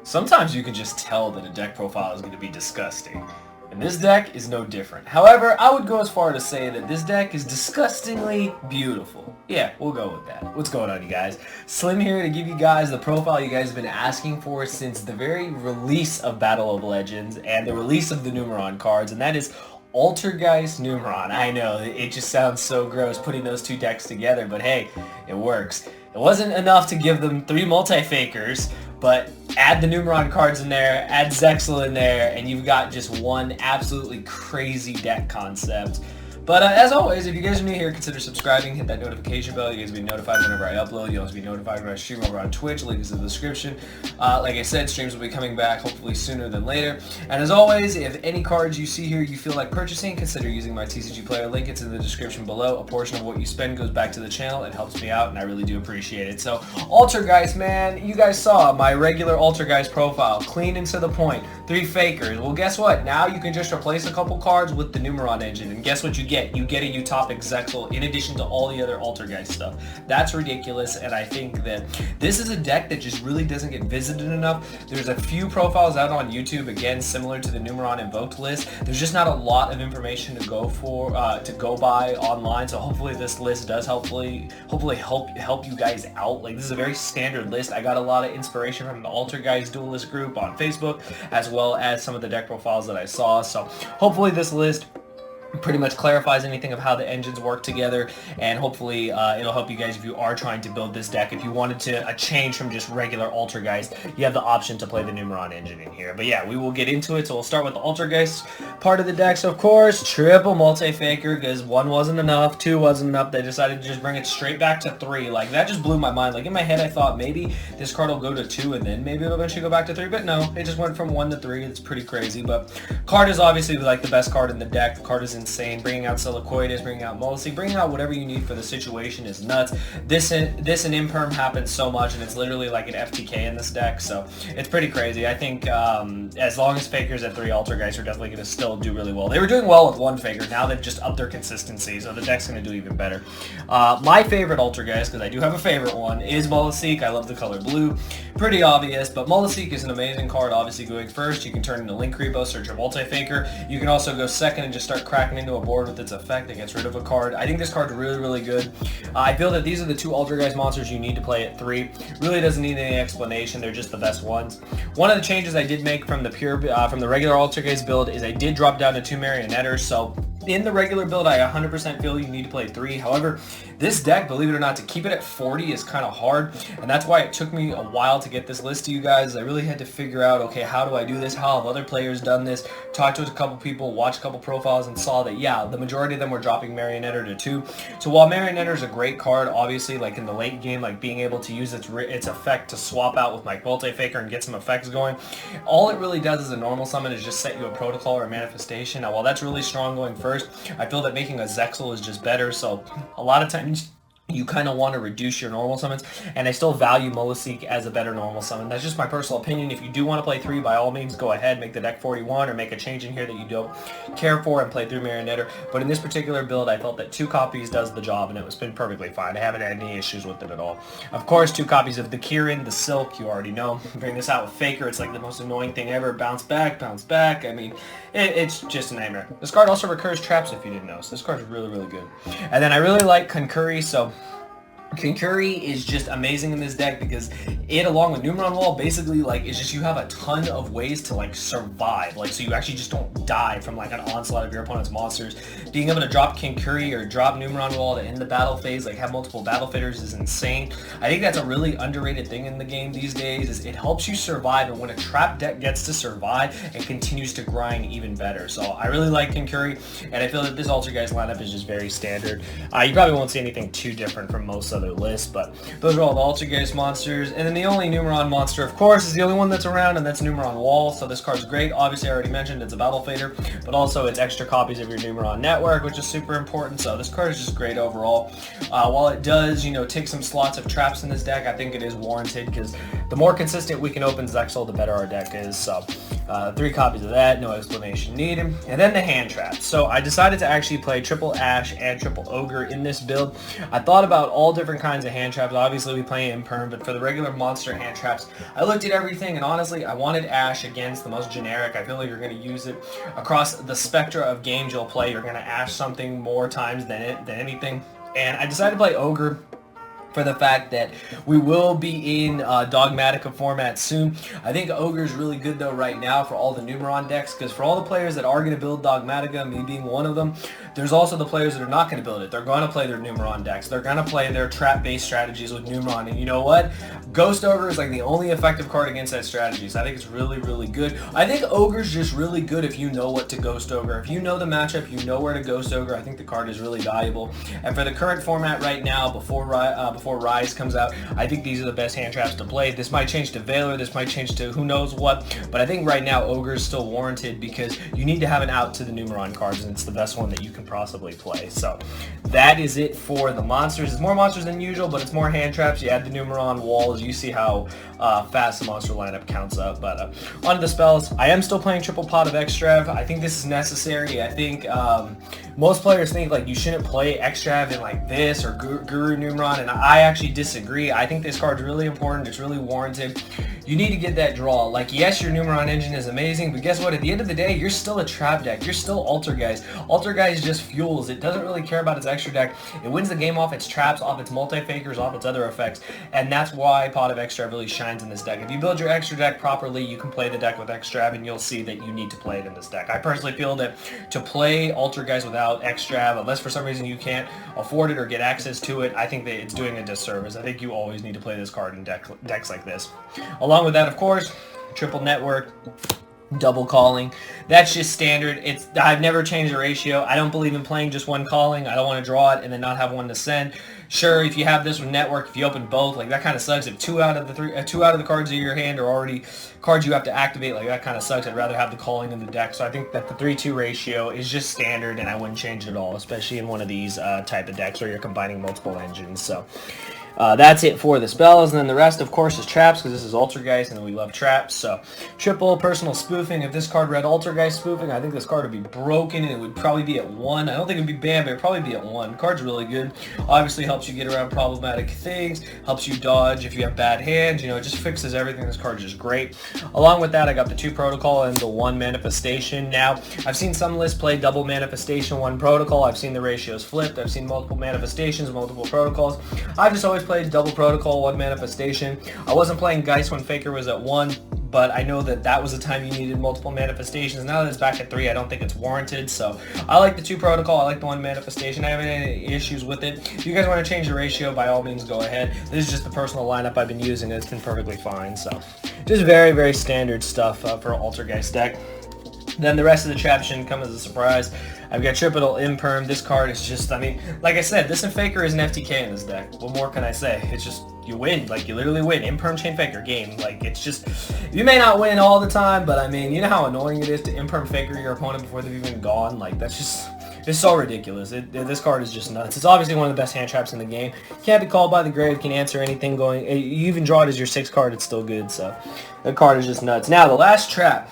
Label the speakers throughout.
Speaker 1: Sometimes you can just tell that a deck profile is going to be disgusting. And this deck is no different. However, I would go as far to say that this deck is disgustingly beautiful. Yeah, we'll go with that. What's going on, you guys? Slim here to give you guys the profile you guys have been asking for since the very release of Battle of Legends and the release of the Numeron cards, and that is Altergeist Numeron. I know, it just sounds so gross putting those two decks together, but hey, it works. It wasn't enough to give them 3 multi-fakers, but add the Numeron cards in there, add Zexal in there, and you've got just one absolutely crazy deck concept. But as always, if you guys are new here, consider subscribing, hit that notification bell. You guys will be notified whenever I upload. You'll also be notified when I stream over on Twitch. Link is in the description. Like I said, streams will be coming back hopefully sooner than later. And as always, if any cards you see here you feel like purchasing, consider using my TCG Player link. It's in the description below. A portion of what you spend goes back to the channel. It helps me out, and I really do appreciate it. So, Altergeist, man, you guys saw my regular Altergeist profile. Clean and to the point. 3 fakers. Well, guess what? Now you can just replace a couple cards with the Numeron engine. And guess what you get? You get a Utopic Zexal in addition to all the other Altergeist stuff. That's ridiculous, and I think that this is a deck that just really doesn't get visited enough. There's a few profiles out on YouTube, again, similar to the Numeron Invoked list. There's just not a lot of information to go for, to go by online, so hopefully this list does hopefully help you guys out. Like, this is a very standard list. I got a lot of inspiration from the Altergeist Duelist group on Facebook, as well as some of the deck profiles that I saw, so hopefully this list pretty much clarifies anything of how the engines work together, and hopefully it'll help you guys if you are trying to build this deck. If you wanted to a change from just regular Altergeist, you have the option to play the Numeron engine in here. But yeah, we will get into it. So we'll start with the Altergeist part of the deck. So of course, triple multi-faker, because 1 wasn't enough, 2 wasn't enough. They decided to just bring it straight back to 3. Like, that just blew my mind. Like, in my head I thought maybe this card will go to 2 and then maybe it'll eventually go back to 3, but no, it just went from 1 to 3. It's pretty crazy, but card is obviously like the best card in the deck. The card is insane. Bringing out Silicoides, bringing out Molossi, bringing out whatever you need for the situation is nuts. This and Imperm happens so much, and it's literally like an FTK in this deck, so it's pretty crazy. I think as long as fakers at 3, Altergeist are definitely going to still do really well. They were doing well with 1 faker. Now they've just upped their consistency, so the deck's going to do even better. My favorite Altergeist, because I do have a favorite one, is Molossi. I love the color blue. Pretty obvious, but Molossi is an amazing card. Obviously, going first, you can turn into Link Repo, search your multi-faker. You can also go second and just start cracking into a board with its effect. It gets rid of a card. I think this card's really, really good. I feel that these are the 2 Altergeist monsters you need to play at 3. Really doesn't need any explanation. They're just the best ones. One of the changes I did make from the regular Altergeist build is I did drop down to 2 Marionetters. So in the regular build, I 100% feel you need to play 3. However, this deck, believe it or not, to keep it at 40 is kind of hard, and that's why it took me a while to get this list to you guys. I really had to figure out, okay, how do I do this? How have other players done this? Talked to a couple people, watched a couple profiles, and saw that, yeah, the majority of them were dropping Marionetter to 2. So while Marionetter is a great card, obviously, like in the late game, like being able to use its effect to swap out with my multi-faker and get some effects going, all it really does as a normal summon is just set you a protocol or a manifestation. Now, while that's really strong going first, I feel that making a Zexal is just better, so a lot of times you kind of want to reduce your normal summons, and I still value Molossi as a better normal summon. That's just my personal opinion. If you do want to play 3, by all means, go ahead, make the deck 41, or make a change in here that you don't care for and play through Marionetter. But in this particular build, I felt that 2 copies does the job, and it's been perfectly fine. I haven't had any issues with it at all. Of course, 2 copies of the Kirin, the Silk, you already know. Bring this out with Faker, it's like the most annoying thing ever. Bounce back, I mean, it's just a nightmare. This card also recurs traps, if you didn't know, so this card's really, really good. And then I really like Concurry, so Concurry is just amazing in this deck because it, along with Numeron Wall, basically, like, it's just you have a ton of ways to, like, survive. Like, so you actually just don't die from, like, an onslaught of your opponent's monsters. Being able to drop Concurry or drop Numeron Wall to end the battle phase, like, have multiple battle fitters is insane. I think that's a really underrated thing in the game these days, is it helps you survive, and when a trap deck gets to survive, it continues to grind even better. So I really like Concurry, and I feel that this Altergeist lineup is just very standard. You probably won't see anything too different from most other lists, but those are all the Altergeist monsters. And then the only Numeron monster, of course, is the only one that's around, and that's Numeron Wall. So this card's great. Obviously, I already mentioned it's a battle fader, but also it's extra copies of your Numeron network, which is super important. So this card is just great overall. While it does, you know, take some slots of traps in this deck, I think it is warranted because the more consistent we can open Zexal, the better our deck is. So 3 copies of that, no explanation needed. And then the hand traps. So I decided to actually play triple Ash and triple Ogre in this build. I thought about all different kinds of hand traps. Obviously we play Imperm, but for the regular monster hand traps, I looked at everything, and honestly I wanted Ash. Against the most generic. I feel like you're going to use it across the spectra of games you'll play. You're going to Ash something more times than anything. And I decided to play Ogre for the fact that we will be in Dogmatica format soon. I think Ogre is really good though right now for all the Numeron decks, because for all the players that are going to build Dogmatica, me being one of them, there's also the players that are not going to build it. They're going to play their Numeron decks. They're going to play their trap-based strategies with Numeron, and you know what? Ghost Ogre is like the only effective card against that strategy, so I think it's really, really good. I think Ogre's just really good if you know what to Ghost Ogre. If you know the matchup, you know where to Ghost Ogre, I think the card is really valuable. And for the current format right now, before Rise comes out, I think these are the best hand traps to play. This might change to Valor, this might change to who knows what, but I think right now Ogre is still warranted because you need to have an out to the Numeron cards, and it's the best one that you can possibly play. So that is it for the monsters. It's more monsters than usual, but it's more hand traps. You add the Numeron walls, you see how fast the monster lineup counts up. But on to the spells. I am still playing triple pot of Extrav. I think this is necessary. I think most players think like you shouldn't play Extrav in like this or Guru Numeron, and I actually disagree. I think this card's really important. It's really warranted. You need to get that draw. Like, yes, your Numeron engine is amazing, but guess what? At the end of the day, you're still a trap deck. You're still Altergeist. Altergeist just fuels. It doesn't really care about its extra deck. It wins the game off its traps, off its multi-fakers, off its other effects, and that's why Pot of Extrav really shines in this deck. If you build your extra deck properly, you can play the deck with Extrav, and you'll see that you need to play it in this deck. I personally feel that to play Altergeist without Extrav, unless for some reason you can't afford it or get access to it, I think that it's doing a disservice. I think you always need to play this card in decks like this. Along with that, of course, triple network, double calling. That's just standard. I've never changed the ratio. I don't believe in playing just one calling. I don't want to draw it and then not have one to send. Sure, if you have this with network, if you open both, like that kind of sucks. If two out of the cards in your hand are already cards you have to activate, like that kind of sucks. I'd rather have the calling in the deck. So I think that the 3-2 ratio is just standard, and I wouldn't change it at all, especially in one of these type of decks where you're combining multiple engines. So that's it for the spells, and then the rest, of course, is traps, because this is Altergeist, and we love traps. So, triple personal spoofing. If this card read Altergeist spoofing, I think this card would be broken, and it would probably be at 1. I don't think it would be banned, but it would probably be at 1. The card's really good. Obviously helps you get around problematic things, helps you dodge if you have bad hands, you know, it just fixes everything. This card is just great. Along with that, I got the 2 protocol and the 1 manifestation. Now, I've seen some lists play double manifestation, 1 protocol. I've seen the ratios flipped. I've seen multiple manifestations, multiple protocols. I've just always played double protocol, 1 manifestation. I wasn't playing Geist when Faker was at 1, but I know that that was the time you needed multiple manifestations. Now that it's back at 3, I don't think it's warranted. So I like the 2 protocol. I like the 1 manifestation. I haven't had any issues with it. If you guys want to change the ratio, by all means, go ahead. This is just the personal lineup I've been using, and it's been perfectly fine. So just very, very standard stuff for an Altergeist deck. Then the rest of the traps shouldn't come as a surprise. I've got triple Imperm. This card is just, I mean, like I said, this and Faker is an FTK in this deck. What more can I say? It's just, you win. Like, you literally win. Imperm Chain Faker, game. Like, it's just, you may not win all the time, but I mean, you know how annoying it is to Imperm Faker your opponent before they've even gone? Like, that's just, it's so ridiculous. This card is just nuts. It's obviously one of the best hand traps in the game. Can't be called by the grave. Can answer anything going. You even draw it as your 6th card, it's still good. So, that card is just nuts. Now, the last trap.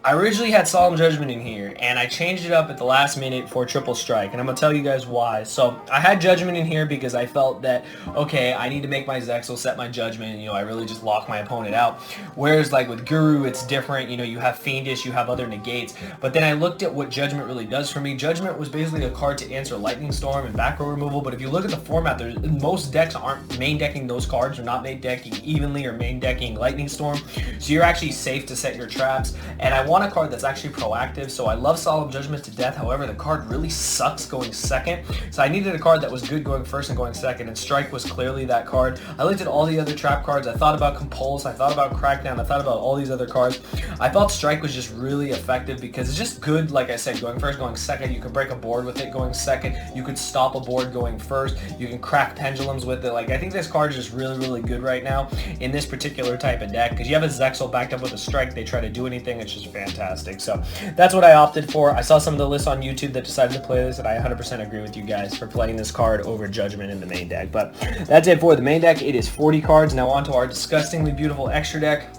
Speaker 1: I originally had Solemn Judgment in here, and I changed it up at the last minute for Triple Strike, and I'm going to tell you guys why. So, I had Judgment in here because I felt that, okay, I need to make my Zexal set my Judgment, and, you know, I really just lock my opponent out. Whereas, like, with Guru, it's different. You know, you have Fiendish, you have other negates. But then I looked at what Judgment really does for me. Judgment was basically a card to answer Lightning Storm and back row removal, but if you look at the format, most decks aren't main decking those cards. They're not main decking Evenly or main decking Lightning Storm. So, you're actually safe to set your traps, and I want a card that's actually proactive. So I love Solemn Judgment to death. However, the card really sucks going 2nd. So I needed a card that was good going 1st and going 2nd, and Strike was clearly that card. I looked at all the other trap cards. I thought about Compulse. I thought about Crackdown. I thought about all these other cards. I felt Strike was just really effective because it's just good, like I said, going 1st, going 2nd. You can break a board with it going 2nd. You could stop a board going 1st. You can crack pendulums with it. Like, I think this card is just really, really good right now in this particular type of deck because you have a Zexal backed up with a Strike. They try to do anything. It's just fantastic. So that's what I opted for. I saw some of the lists on YouTube that decided to play this, and I 100% agree with you guys for playing this card over Judgment in the main deck. But that's it for the main deck. It is 40 cards. Now on to our disgustingly beautiful extra deck.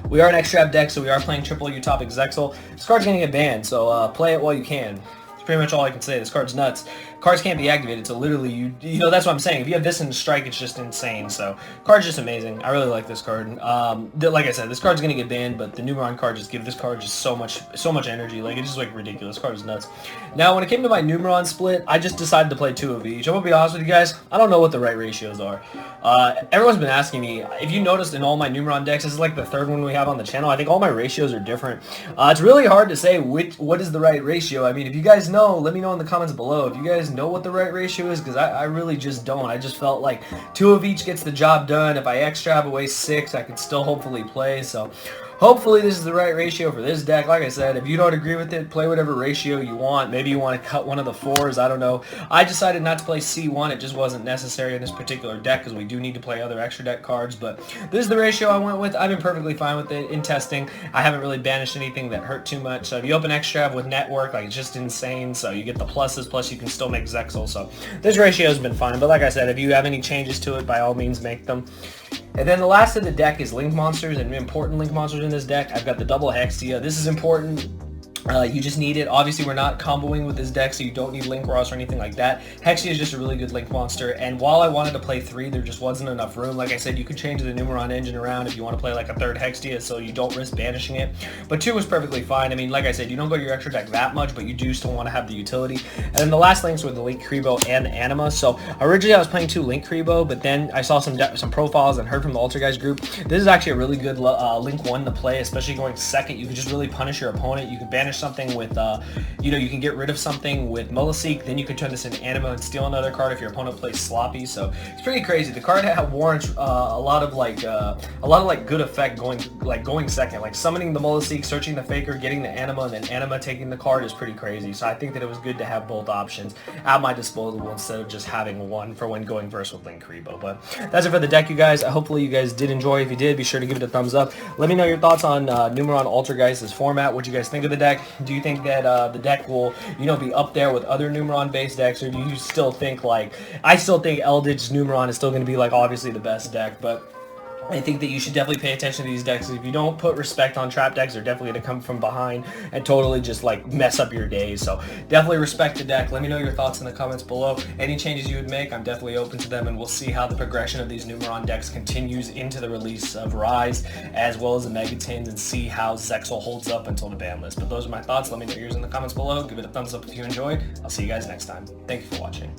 Speaker 1: We are an X-Trap deck, so we are playing triple Utopic Zexal. This card's gonna get banned, so play it while you can. That's pretty much all I can say. This card's nuts. Cards can't be activated, so literally, you know, that's what I'm saying. If you have this in strike, it's just insane. So, card's just amazing. I really like this card. Like I said, this card's gonna get banned, but the Numeron card just give this card just so much energy. Like, it's just like ridiculous. This card is nuts. Now, when it came to my Numeron split, I just decided to play 2 of each. I'm gonna be honest with you guys. I don't know what the right ratios are. Everyone's been asking me. If you noticed in all my Numeron decks, this is like the 3rd one we have on the channel. I think all my ratios are different. It's really hard to say what is the right ratio. I mean, if you guys know, let me know in the comments below. If you guys know what the right ratio is, because I really just don't. I just felt like 2 of each gets the job done. If I extra away 6, I could still hopefully play. So hopefully this is the right ratio for this deck. Like I said, if you don't agree with it, play whatever ratio you want. Maybe you want to cut one of the 4s. I don't know. I decided not to play C1. It just wasn't necessary in this particular deck because we do need to play other extra deck cards. But this is the ratio I went with. I've been perfectly fine with it in testing. I haven't really banished anything that hurt too much. So if you open extra with network, like, it's just insane. So you get the pluses, plus you can still make Zexal. So this ratio has been fine. But like I said, if you have any changes to it, by all means make them. And then the last of the deck is Link Monsters, and important Link Monsters in this deck. I've got the double Hexia. This is important. You just need it. Obviously, we're not comboing with this deck, so you don't need Link Ross or anything like that. Hexia is just a really good Link monster, and while I wanted to play 3, there just wasn't enough room. Like I said, you could change the Numeron engine around if you want to play like a 3rd Hexia, so you don't risk banishing it. But 2 was perfectly fine. I mean, like I said, you don't go to your extra deck that much, but you do still want to have the utility. And then the last links were the Link Kribo and Anima. So originally I was playing 2 Link Kribo, but then I saw some profiles and heard from the Altergeist group. This is actually a really good Link 1 to play, especially going 2nd. You can just really punish your opponent. You can banish something with you know, you can get rid of something with Molaseek, then you can turn this into Anima and steal another card if your opponent plays sloppy. So it's pretty crazy. The card warrants a lot of good effect going 2nd. Like summoning the Molaseek, searching the Faker, getting the Anima, and then Anima taking the card is pretty crazy. So I think that it was good to have both options at my disposal instead of just having one for when going verse with Link Kribo. But that's it for the deck, you guys. Hopefully you guys did enjoy. If you did, be sure to give it a thumbs up. Let me know your thoughts on Numeron Altergeist's format. What you guys think of the deck? Do you think that the deck will, you know, be up there with other Numeron based decks, or do you still think, like, I still think Eldritch Numeron is still going to be, like, obviously the best deck, but I think that you should definitely pay attention to these decks. If you don't put respect on trap decks, they're definitely going to come from behind and totally just like mess up your days. So definitely respect the deck. Let me know your thoughts in the comments below. Any changes you would make, I'm definitely open to them, and we'll see how the progression of these Numeron decks continues into the release of Rise as well as the Megatins, and see how Zexal holds up until the ban list. But those are my thoughts. Let me know yours in the comments below. Give it a thumbs up if you enjoyed. I'll see you guys next time. Thank you for watching.